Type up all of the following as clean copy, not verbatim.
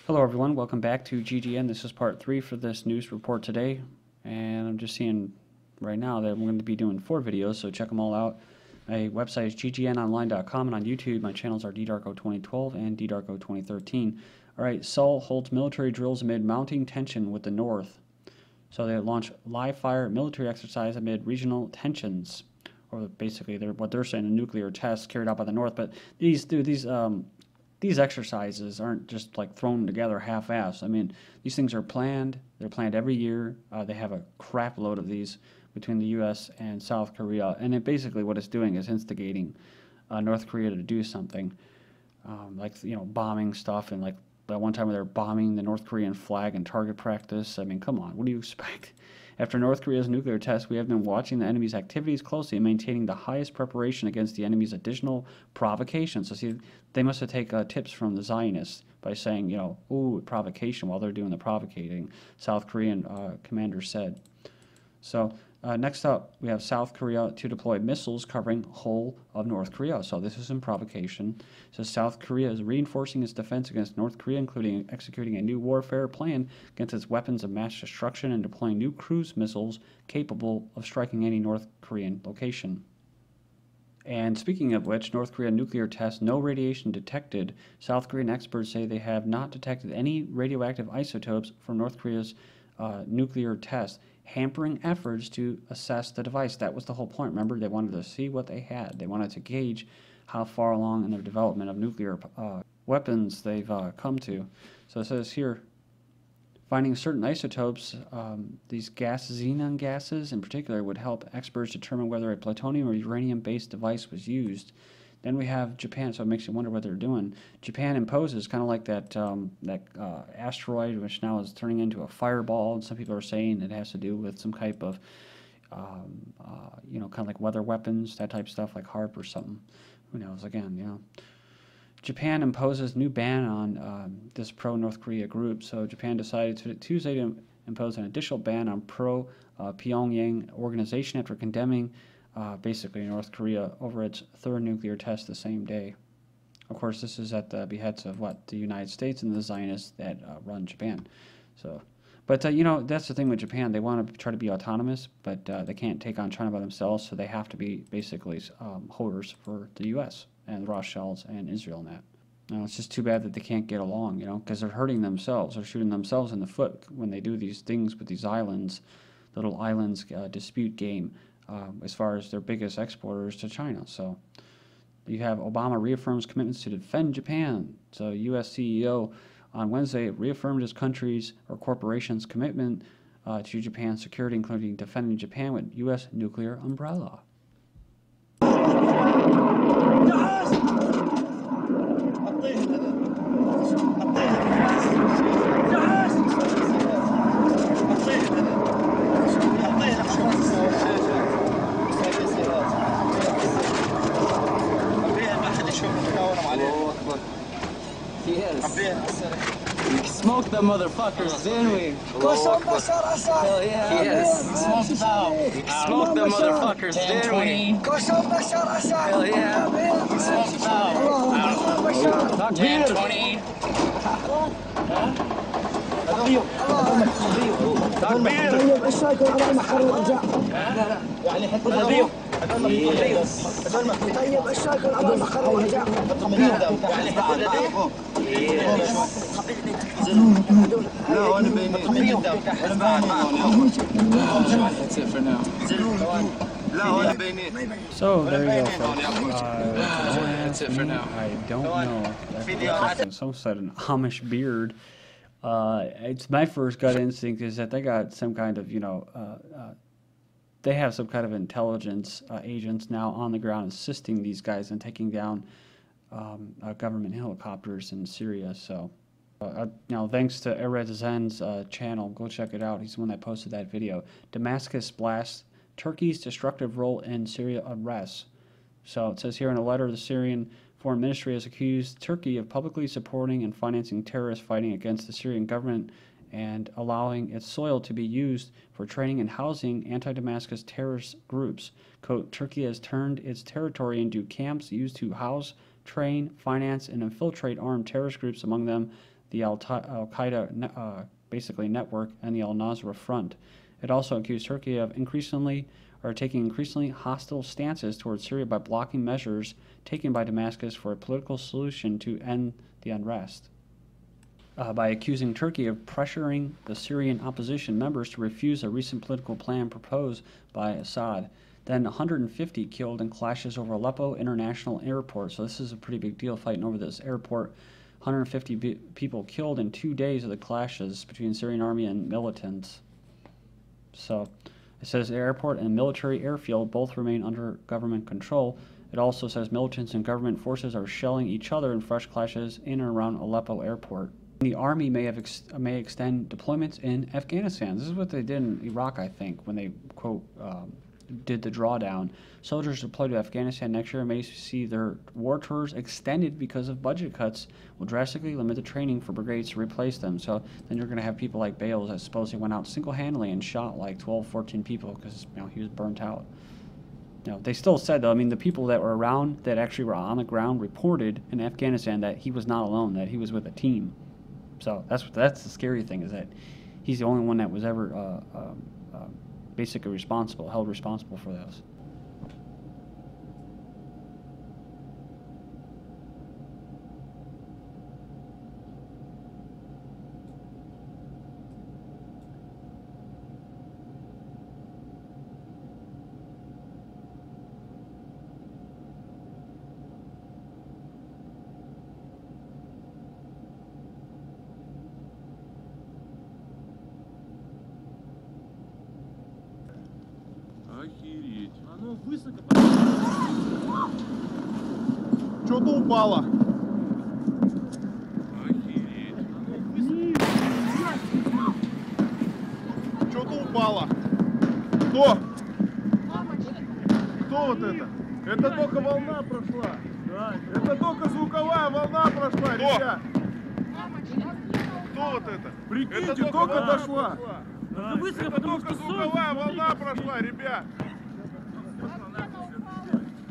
Hello everyone, welcome back to GGN. This is part 3 for this news report today, and I'm just seeing right now that I'm going to be doing 4 videos, so check them all out. My website is ggnonline.com, and on YouTube my channels are ddarko2012 and ddarko2013. Alright, Seoul holds military drills amid mounting tension with the North. So they launch live-fire military exercise amid regional tensions, or basically what they're saying, a nuclear test carried out by the North. But these exercises aren't just like thrown together half-assed. I mean, these things are planned. They're planned every year. They have a crap load of these between the U.S. and South Korea, and basically what it's doing is instigating North Korea to do something, like bombing stuff, and like that one time where they're bombing the North Korean flag in target practice. I mean, come on, what do you expect? After North Korea's nuclear test, we have been watching the enemy's activities closely and maintaining the highest preparation against the enemy's additional provocations. So see, they must have taken tips from the Zionists by saying, ooh, provocation, while they're doing the provocating, South Korean commander said. So next up, we have South Korea to deploy missiles covering whole of North Korea. So this is in provocation. It says South Korea is reinforcing its defense against North Korea, including executing a new warfare plan against its weapons of mass destruction and deploying new cruise missiles capable of striking any North Korean location. And speaking of which, North Korea nuclear test, no radiation detected. South Korean experts say they have not detected any radioactive isotopes from North Korea's nuclear test, hampering efforts to assess the device. That was the whole point. Remember, they wanted to see what they had. They wanted to gauge how far along in their development of nuclear weapons they've come to. So it says here, finding certain isotopes, these xenon gases in particular, would help experts determine whether a plutonium or uranium-based device was used. Then we have Japan, so it makes you wonder what they're doing. Japan imposes, kind of like that asteroid, which now is turning into a fireball, and some people are saying it has to do with some type of, kind of like weather weapons, that type of stuff, like HARP or something. Who knows, again, Japan imposes new ban on this pro-North Korea group, so Japan decided Tuesday to impose an additional ban on pro-Pyongyang organization after condemning basically North Korea over its third nuclear test the same day. Of course, this is at the behest of the United States and the Zionists that run Japan. So, but that's the thing with Japan. They want to try to be autonomous, but they can't take on China by themselves, so they have to be basically holders for the U.S. and the Rothschilds and Israel and that. Now, it's just too bad that they can't get along, because they're hurting themselves. They're shooting themselves in the foot when they do these things with these islands, little islands dispute game. As far as their biggest exporters to China. So you have Obama reaffirms commitments to defend Japan. So U.S. CEO on Wednesday reaffirmed his country's or corporation's commitment to Japan's security, including defending Japan with U.S. nuclear umbrella. We smoked them motherfuckers, didn't we? Hell yeah. Yes. Smoked them. Smoked them motherfuckers, didn't we? Hell yeah. Smoked them. 10, 20. That's it for now. So there you go, folks. That's it for now. I don't know. That's some sort of an Amish beard. It's my first gut instinct is that they got some kind of, they have some kind of intelligence agents now on the ground assisting these guys in taking down government helicopters in Syria. So, now thanks to Erez Zen's channel, go check it out. He's the one that posted that video. Damascus blasts Turkey's destructive role in Syria unrest. So it says here in a letter, the Syrian Foreign Ministry has accused Turkey of publicly supporting and financing terrorist fighting against the Syrian government and allowing its soil to be used for training and housing anti-Damascus terrorist groups. Quote, Turkey has turned its territory into camps used to house, train, finance, and infiltrate armed terrorist groups, among them the Al-Qaeda basically network, and the al-Nusra Front. It also accused Turkey of taking increasingly hostile stances towards Syria by blocking measures taken by Damascus for a political solution to end the unrest. By accusing Turkey of pressuring the Syrian opposition members to refuse a recent political plan proposed by Assad. Then 150 killed in clashes over Aleppo International Airport. So this is a pretty big deal, fighting over this airport. 150 people killed in 2 days of the clashes between Syrian army and militants. So it says the airport and military airfield both remain under government control. It also says militants and government forces are shelling each other in fresh clashes in and around Aleppo airport. The army may extend deployments in Afghanistan. This is what they did in Iraq, I think, when they, quote, did the drawdown. Soldiers deployed to Afghanistan next year may see their war tours extended because of budget cuts will drastically limit the training for brigades to replace them. So then you're going to have people like Bales that supposedly went out single-handedly and shot like 12, 14 people because he was burnt out. They still said, though, I mean, the people that were around, that actually were on the ground, reported in Afghanistan that he was not alone, that he was with a team. So that's the scary thing, is that he's the only one that was ever basically held responsible for this. Охереть. Оно высоко. Что-то упало. Охереть. Оно высоко. Что-то упало. Кто? Кто вот это? Это только волна прошла. Да. Это только звуковая волна прошла, ребят. Кто вот это? Прикиньте, это только дошла. Да. Это только звуковая волна прошла, ребят.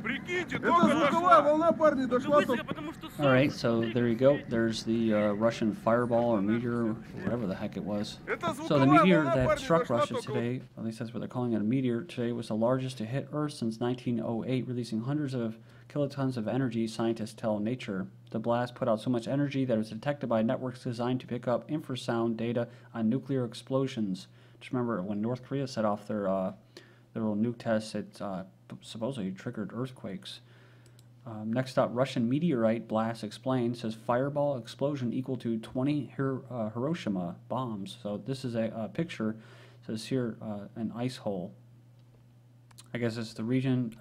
Прикиньте, только звуковая волна, парни, дошла. All right, so there you go. There's the Russian fireball or meteor, whatever the heck it was. So the meteor that struck Russia today, at least that's what they're calling it, a meteor today, was the largest to hit Earth since 1908, releasing hundreds of kilotons of energy, scientists tell Nature. The blast put out so much energy that it was detected by networks designed to pick up infrasound data on nuclear explosions. Just remember, when North Korea set off their little nuke tests, it supposedly triggered earthquakes. Next up, Russian meteorite blast explained, says fireball explosion equal to 20 Hiroshima bombs. So this is a picture, says here an ice hole. I guess it's the region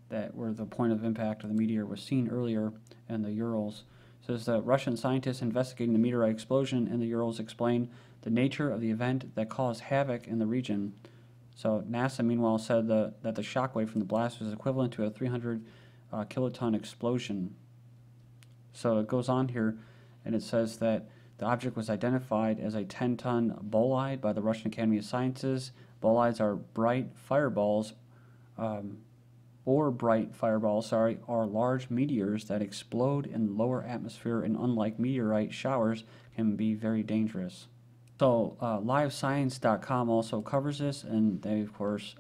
where the point of impact of the meteor was seen earlier in the Urals. It says that Russian scientists investigating the meteorite explosion in the Urals explain the nature of the event that caused havoc in the region. So NASA, meanwhile, said that the shockwave from the blast was equivalent to a 300 kiloton explosion. So it goes on here, and it says that the object was identified as a 10-ton bolide by the Russian Academy of Sciences. Bolides are bright fireballs, are large meteors that explode in the lower atmosphere and, unlike meteorite showers, can be very dangerous. So livescience.com also covers this, and they, of course,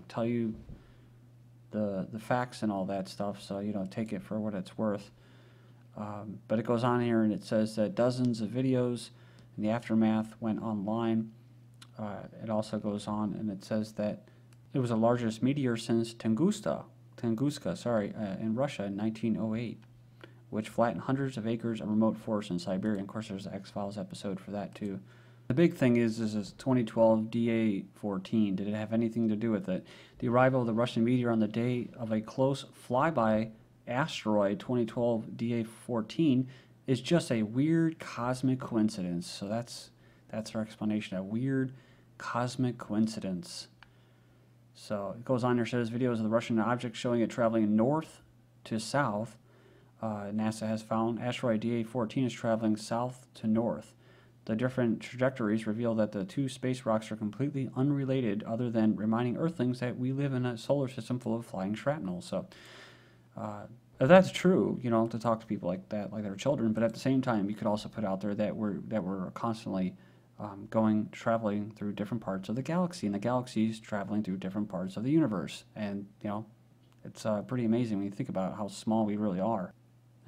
tell you the facts and all that stuff, so take it for what it's worth. But it goes on here, and it says that dozens of videos in the aftermath went online. It also goes on, and it says that it was the largest meteor since Tunguska, in Russia in 1908, which flattened hundreds of acres of remote forests in Siberia. Of course, there's an X-Files episode for that, too. The big thing is this 2012 DA-14. Did it have anything to do with it? The arrival of the Russian meteor on the day of a close flyby asteroid, 2012 DA-14, is just a weird cosmic coincidence. So that's our explanation, a weird cosmic coincidence. So it goes on here, says videos of the Russian object showing it traveling north to south. NASA has found asteroid DA-14 is traveling south to north. The different trajectories reveal that the two space rocks are completely unrelated, other than reminding Earthlings that we live in a solar system full of flying shrapnel. So That's true, you know, to talk to people like that, like their children. But at the same time, you could also put out there that we're constantly traveling through different parts of the galaxy, and the galaxy's traveling through different parts of the universe. And you know, it's pretty amazing when you think about how small we really are.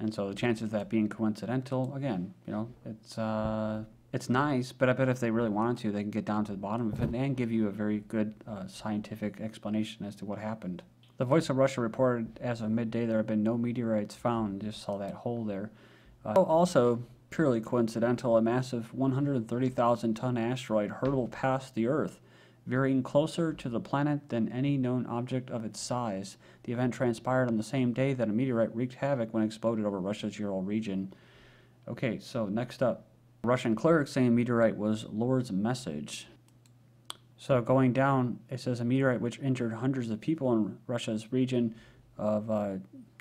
And so the chances of that being coincidental, again, you know, it's nice, but I bet if they really wanted to, they can get down to the bottom of it and give you a very good scientific explanation as to what happened. The Voice of Russia reported as of midday there have been no meteorites found. Just saw that hole there. Also, purely coincidental, a massive 130,000-ton asteroid hurtled past the Earth, veering closer to the planet than any known object of its size. The event transpired on the same day that a meteorite wreaked havoc when it exploded over Russia's Ural region. Okay, so next up. Russian Cleric saying meteorite was Lord's message. So going down, it says a meteorite which injured hundreds of people in Russia's region of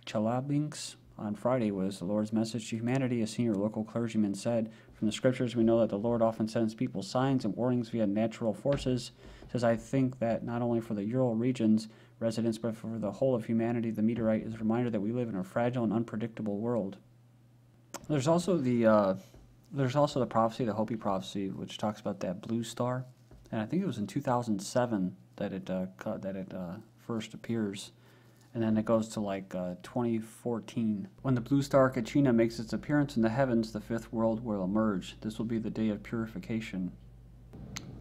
Chelyabinsk on Friday was the Lord's message to humanity, a senior local clergyman said. From the scriptures, we know that the Lord often sends people signs and warnings via natural forces. It says, I think that not only for the Ural region's residents, but for the whole of humanity, the meteorite is a reminder that we live in a fragile and unpredictable world. There's also the prophecy, the Hopi prophecy, which talks about that blue star. And I think it was in 2007 that it first appears, and then it goes to like 2014. When the blue star Kachina makes its appearance in the heavens, the fifth world will emerge. This will be the day of purification.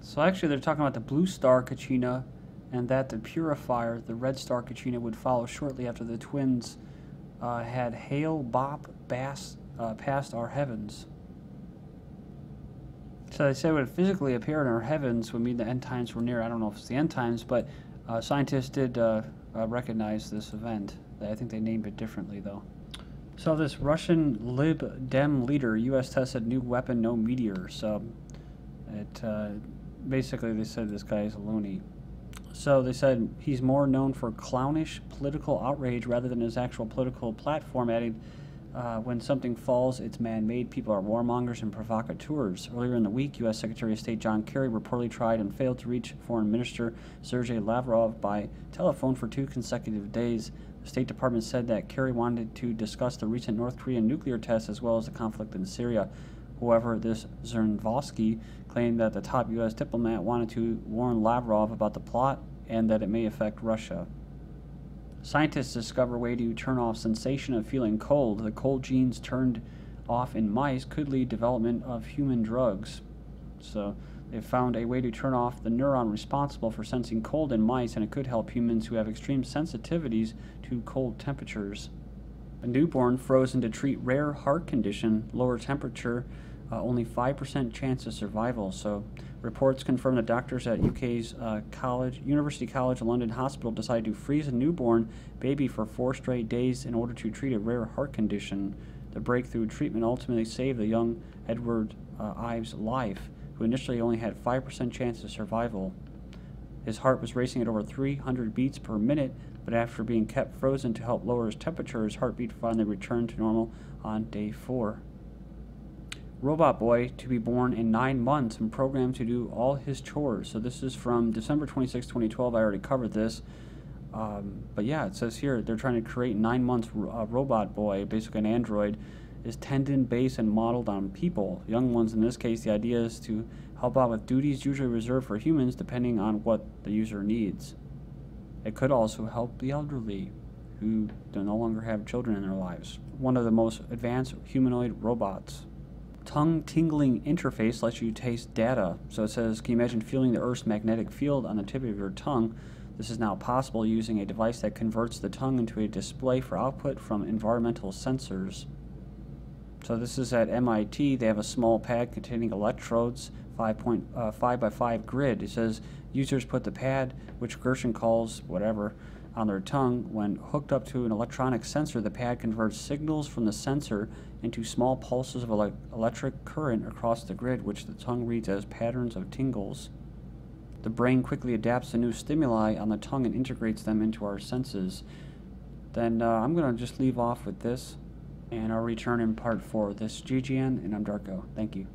So actually, they're talking about the blue star Kachina, and that the purifier, the red star Kachina, would follow shortly after the twins had hail bop bass past our heavens. So they say it would physically appear in our heavens would mean the end times were near. I don't know if it's the end times, but scientists did recognize this event. I think they named it differently, though. So this Russian LibDem leader, U.S. tested new weapon, no Meteor. So it basically they said this guy is a loony. So they said he's more known for clownish political outrage rather than his actual political platform, adding, when something falls, it's man-made. People are warmongers and provocateurs. Earlier in the week, U.S. Secretary of State John Kerry reportedly tried and failed to reach Foreign Minister Sergei Lavrov by telephone for 2 consecutive days. The State Department said that Kerry wanted to discuss the recent North Korean nuclear tests as well as the conflict in Syria. However, this Zernvalsky claimed that the top U.S. diplomat wanted to warn Lavrov about the plot and that it may affect Russia. Scientists discover a way to turn off sensation of feeling cold. The cold genes turned off in mice could lead development of human drugs. So they found a way to turn off the neuron responsible for sensing cold in mice, and it could help humans who have extreme sensitivities to cold temperatures. A newborn frozen to treat rare heart condition, lower temperature, only 5% chance of survival. So reports confirm that doctors at UK's University College London Hospital decided to freeze a newborn baby for 4 straight days in order to treat a rare heart condition. The breakthrough treatment ultimately saved the young Edward Ives' life, who initially only had 5% chance of survival. His heart was racing at over 300 beats per minute, but after being kept frozen to help lower his temperature, his heartbeat finally returned to normal on day 4. Robot boy to be born in 9 months and programmed to do all his chores. So this is from December 26, 2012. I already covered this. But yeah, it says here they're trying to create 9 months robot boy, basically an android, is tendon-based and modeled on people. Young ones in this case, the idea is to help out with duties usually reserved for humans depending on what the user needs. It could also help the elderly who no longer have children in their lives. One of the most advanced humanoid robots. Tongue-tingling interface lets you taste data. So it says, can you imagine feeling the Earth's magnetic field on the tip of your tongue? This is now possible using a device that converts the tongue into a display for output from environmental sensors. So this is at MIT. They have a small pad containing electrodes, 5 by 5 grid. It says users put the pad, which Gershon calls whatever, on their tongue. When hooked up to an electronic sensor, the pad converts signals from the sensor into small pulses of electric current across the grid, which the tongue reads as patterns of tingles. The brain quickly adapts to new stimuli on the tongue and integrates them into our senses. Then I'm going to just leave off with this, and I'll return in part 4 of this GGN, and I'm Darko. Thank you.